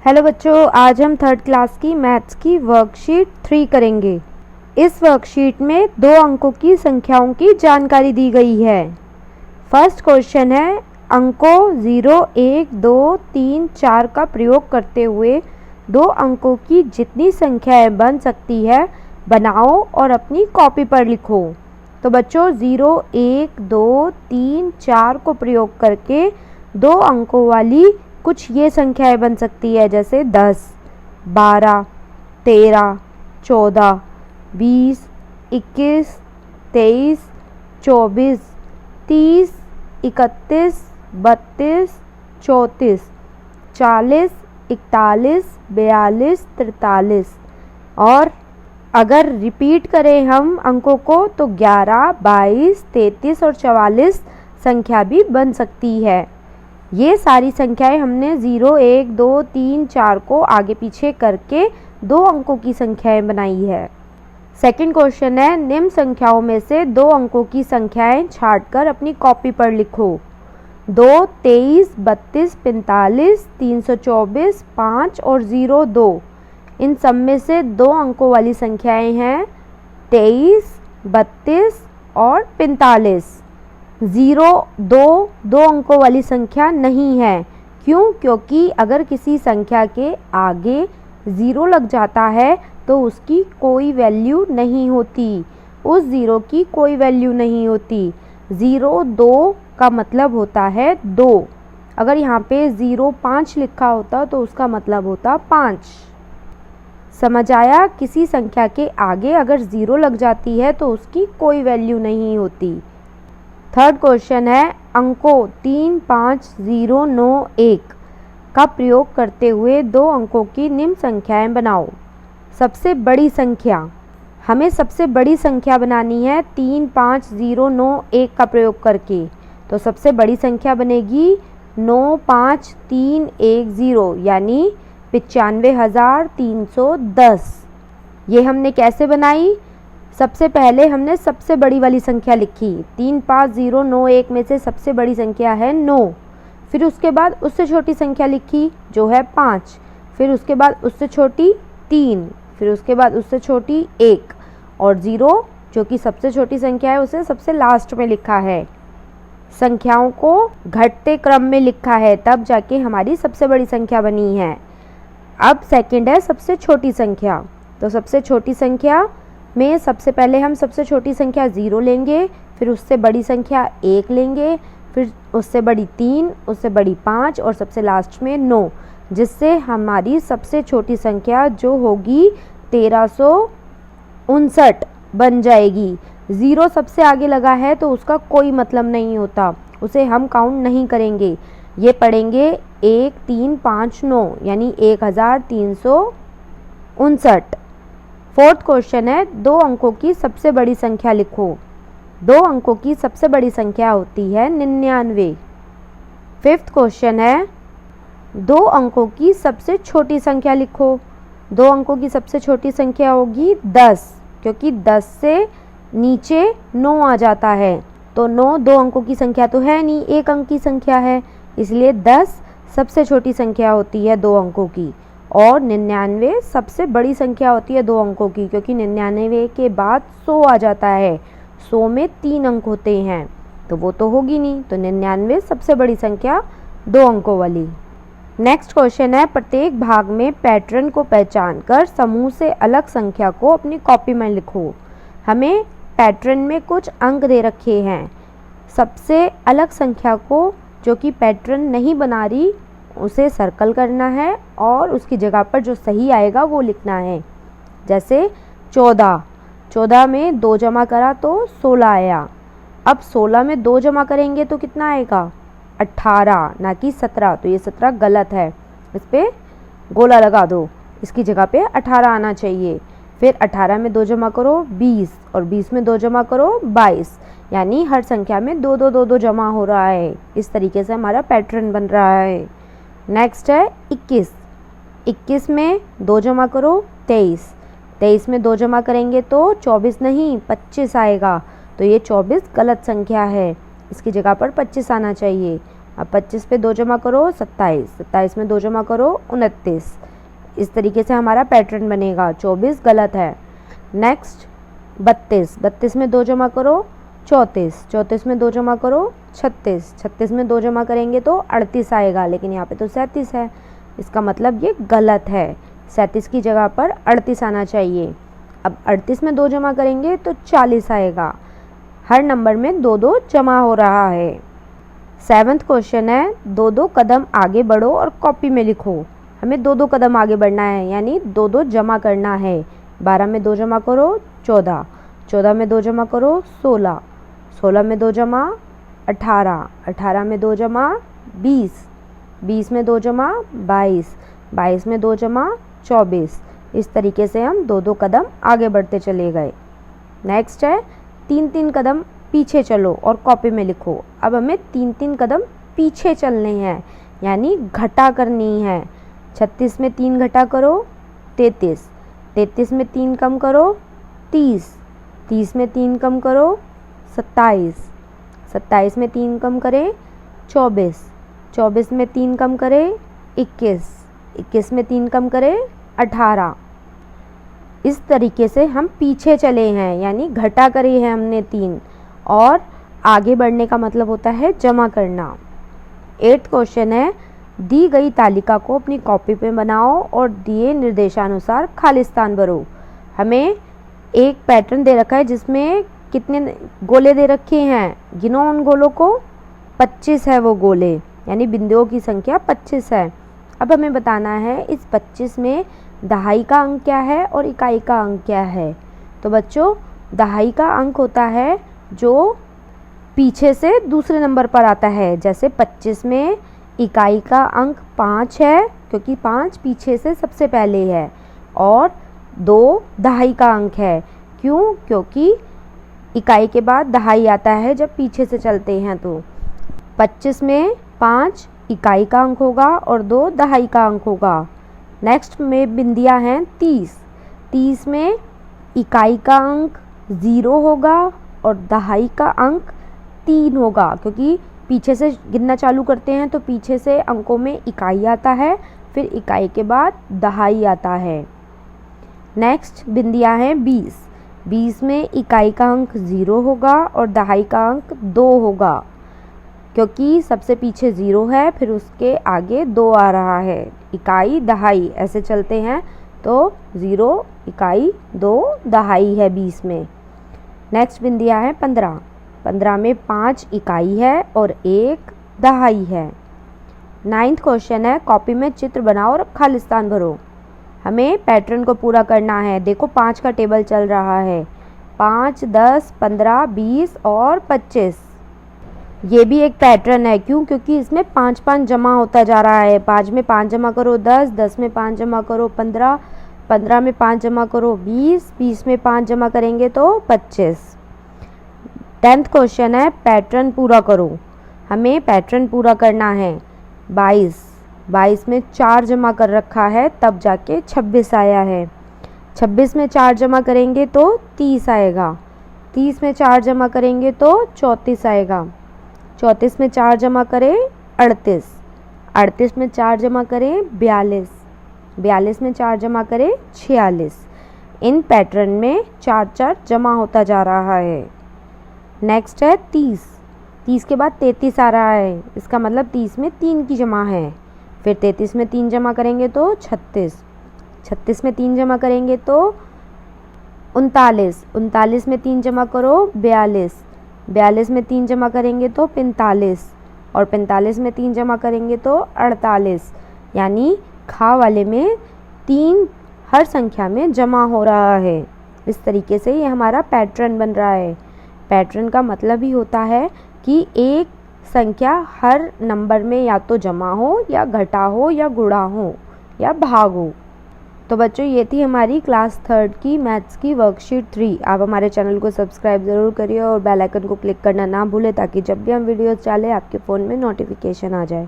Hello बच्चों, आज हम थर्ड क्लास की मैथ्स की वर्कशीट 3 करेंगे। इस वर्कशीट में 2 अंकों की संख्याओं की जानकारी दी गई है। फर्स्ट क्वेश्चन है, अंकों 0, 1, 2, 3, 4 का प्रयोग करते हुए 2 अंकों की जितनी संख्याएं बन सकती है बनाओ और अपनी कॉपी पर लिखो। तो बच्चों 0, 1, 2, 3, 4 को प्रयोग करके 2 अंकों वाली कुछ ये संख्याएं बन सकती है, जैसे 10, 12, 13, 14, 20, 21, 23, 24, 30, 31, 32, 34, 40, 41, 42, 43। और अगर रिपीट करें हम अंकों को तो 11, 22, 33 और 44 संख्या भी बन सकती है। ये सारी संख्याएं हमने 0, 1, 2, 3, 4 को आगे पीछे करके 2 अंकों की संख्याएं बनाई है। सेकंड क्वेश्चन है, निम्न संख्याओं में से 2 अंकों की संख्याएं छांटकर अपनी कॉपी पर लिखो। 2, 23, 32, 45, 324, 5 और 0, 2। इन सब में से 2 अंकों वाली संख्याएं हैं 23, 32 और 45। 0, 2 अंकों वाली संख्या नहीं है। क्यों? क्योंकि अगर किसी संख्या के आगे 0 लग जाता है तो उसकी कोई वैल्यू नहीं होती, उस 0 की कोई वैल्यू नहीं होती। 0, 2 का मतलब होता है 2। अगर यहाँ पे 0, 5 लिखा होता तो उसका मतलब होता 5। समझ आया? किसी संख्या के आगे अगर 0 लग जाती है तो उसकी कोई वैल्यू नहीं होती। थर्ड क्वेश्चन है, अंकों 3, 5, 0, 9, 1 का प्रयोग करते हुए 2 अंकों की निम्न संख्याएं बनाओ। सबसे बड़ी संख्या, हमें सबसे बड़ी संख्या बनानी है 3, 5, 0, 9, 1 का प्रयोग करके। तो सबसे बड़ी संख्या बनेगी 9, 5, 3, 1, 0 यानी 95,310। ये हमने कैसे बनाई? सबसे पहले हमने सबसे बड़ी वाली संख्या लिखी। 3, 5, 0, 9, 1 में से सबसे बड़ी संख्या है 9। फिर उसके बाद उससे छोटी संख्या लिखी जो है 5। फिर उसके बाद उससे छोटी 3। फिर उसके बाद उससे छोटी 1 और 0 जो कि सबसे छोटी संख्या है उसे सबसे लास्ट में लिखा है। संख्याओं को घटते क्रम में लिखा है, तब जाके हमारी सबसे बड़ी संख्या बनी है। अब सेकंड है सबसे छोटी संख्या। तो सबसे छोटी संख्या में सबसे पहले हम सबसे छोटी संख्या 0 लेंगे, फिर उससे बड़ी संख्या 1 लेंगे, फिर उससे बड़ी 3, उससे बड़ी 5 और सबसे लास्ट में 9, जिससे हमारी सबसे छोटी संख्या जो होगी 1359 बन जाएगी। 0 सबसे आगे लगा है तो उसका कोई मतलब नहीं होता, उसे हम काउंट नहीं करेंगे। ये पढ़ेंगे 1, 3, 5, 9 यानी 1359। फोर्थ क्वेश्चन है, 2 अंकों की सबसे बड़ी संख्या लिखो। 2 अंकों की सबसे बड़ी संख्या होती है 99। फिफ्थ क्वेश्चन है, 2 अंकों की सबसे छोटी संख्या लिखो। 2 अंकों की सबसे छोटी संख्या होगी 10, क्योंकि 10 से नीचे 9 आ जाता है। तो 9 2 अंकों की संख्या तो है नहीं, 1 अंक की संख्या है, इसलिए 10 सबसे छोटी संख्या होती है 2 अंकों की। और 99 सबसे बड़ी संख्या होती है 2 अंकों की, क्योंकि 99 के बाद 100 आ जाता है। 100 में 3 अंक होते हैं तो वो तो होगी नहीं, तो 99 सबसे बड़ी संख्या 2 अंकों वाली। नेक्स्ट क्वेश्चन है, प्रत्येक भाग में पैटर्न को पहचान कर समूह से अलग संख्या को अपनी कॉपी में लिखो। हमें पैटर्न में कुछ अंक दे रखे हैं, सबसे अलग संख्या को जो कि पैटर्न नहीं बना रही उसे सर्कल करना है और उसकी जगह पर जो सही आएगा वो लिखना है। जैसे 14 में 2 जमा करा तो 16 आया। अब 16 में 2 जमा करेंगे तो कितना आएगा? 18, ना कि 17। तो ये 17 गलत है, इस पर गोला लगा दो, इसकी जगह पे 18 आना चाहिए। फिर 18 में 2 जमा करो 20 और 20 में 2 जमा करो 22, यानी हर संख्या में 2 2 2 2 जमा हो रहा है। इस तरीके से हमारा पैटर्न बन रहा है। नेक्स्ट है 21 में 2 जमा करो 23 में 2 जमा करेंगे तो 24 नहीं 25 आएगा। तो ये 24 गलत संख्या है, इसकी जगह पर 25 आना चाहिए। अब 25 पे 2 जमा करो 27, 27 में 2 जमा करो 29। इस तरीके से हमारा पैटर्न बनेगा। 24 गलत है। नेक्स्ट 32, 32 में 2 जमा करो 34, 34 में 2 जमा करो 36, 36 में 2 जमा करेंगे तो 38 आएगा, लेकिन यहाँ पे तो 37 है, इसका मतलब ये गलत है। 37 की जगह पर 38 आना चाहिए। अब 38 में 2 जमा करेंगे तो 40 आएगा। हर नंबर में 2-2 जमा हो रहा है। 7th क्वेश्चन है, 2-2 कदम आगे बढ़ो और कॉपी में लिखो। हमें 2-2 कदम आगे बढ़ना है, यानी 2-2 जमा करना है। 12 में 2 जमा करो 14, 14 में 2 जमा करो 16, 16 में 2 जमा 18, 18 में 2 जमा 20, 20 में 2 जमा 22, 22 में 2 जमा 24। इस तरीके से हम 2-2 कदम आगे बढ़ते चले गए। नेक्स्ट है 3-3 कदम पीछे चलो और कॉपी में लिखो। अब हमें 3-3 कदम पीछे चलने हैं, यानी घटा करनी है। 36 में 3 घटा करो 33, 33 में 3 कम करो 30, 30 में 3 कम करो 27, 27 में 3 कम करें 24, 24 में 3 कम करें 21, 21 में 3 कम करें 18। इस तरीके से हम पीछे चले हैं, यानी घटा करी है हमने 3, और आगे बढ़ने का मतलब होता है जमा करना। 8th क्वेश्चन है, दी गई तालिका को अपनी कॉपी पे बनाओ और दिए निर्देशानुसार खाली स्थान भरो। हमें एक पैटर्न दे रखा है जिसमें कितने गोले दे रखे हैं, गिनो उन गोलों को। 25 है वो गोले, यानी बिंदुओं की संख्या 25 है। अब हमें बताना है इस 25 में दहाई का अंक क्या है और इकाई का अंक क्या है। तो बच्चों, दहाई का अंक होता है जो पीछे से दूसरे नंबर पर आता है। जैसे 25 में इकाई का अंक 5 है, क्योंकि 5 पीछे से सबसे पहले है, और 2 दहाई का अंक है। क्यों? क्योंकि इकाई के बाद दहाई आता है जब पीछे से चलते हैं। तो 25 में 5 इकाई का अंक होगा और 2 दहाई का अंक होगा। नेक्स्ट में बिंदियां हैं 30, 30 में इकाई का अंक 0 होगा और दहाई का अंक 3 होगा, क्योंकि पीछे से गिनना चालू करते हैं तो पीछे से अंकों में इकाई आता है, फिर इकाई के बाद दहाई आता है। नेक्स्ट बिंदियां हैं 20, 20 में इकाई का अंक 0 होगा और दहाई का अंक 2 होगा, क्योंकि सबसे पीछे 0 है, फिर उसके आगे 2 आ रहा है। इकाई दहाई ऐसे चलते हैं, तो 0 इकाई 2 दहाई है 20 में। नेक्स्ट बिंदियां है 15, 15 में 5 इकाई है और 1 दहाई है। 9th क्वेश्चन है, कॉपी में चित्र बनाओ और खाली स्थान भरो। हमें पैटर्न को पूरा करना है। देखो 5 का टेबल चल रहा है, 5, 10, 15, 20 और 25। ये भी एक पैटर्न है। क्यों? क्योंकि इसमें 5-5 जमा होता जा रहा है। 5 में 5 जमा करो 10, 10 में 5 जमा करो 15, 15 में 5 जमा करो 20, 20 में 5 जमा करेंगे तो 25। 10th क्वेश्चन है, पैटर्न पूरा करो। हमें पैटर्न पूरा करना है। 22, 22 में 4 जमा कर रखा है, तब जाके 26 आया है। 26 में 4 जमा करेंगे तो 30 आएगा। 30 में 4 जमा करेंगे तो 34 आएगा। 34 में 4 जमा करें 38, 38 में 4 जमा करें 42, 42 में 4 जमा करें 46। इन पैटर्न में 4-4 जमा होता जा रहा है। नेक्स्ट है 30, 30 के बाद 33 आ रहा है, इसका मतलब 30 में 3 की जमा है। फिर 33 में 3 जमा करेंगे तो 36, 36 में 3 जमा करेंगे तो 39, 39 में 3 जमा करो 42, 42 में 3 जमा करेंगे तो 45, और 45 में 3 जमा करेंगे तो 48। यानी खा वाले में 3 हर संख्या में जमा हो रहा है। इस तरीके से ये हमारा पैटर्न बन रहा है। पैटर्न का मतलब ही होता है कि एक संख्या हर नंबर में या तो जमा हो या घटा हो या गुणा हो या भाग हो। तो बच्चों, ये थी हमारी क्लास 3rd की मैथ्स की वर्कशीट 3। आप हमारे चैनल को सब्सक्राइब ज़रूर करिए और बेल आइकन को क्लिक करना ना भूलें, ताकि जब भी हम वीडियोस डालें आपके फ़ोन में नोटिफिकेशन आ जाए।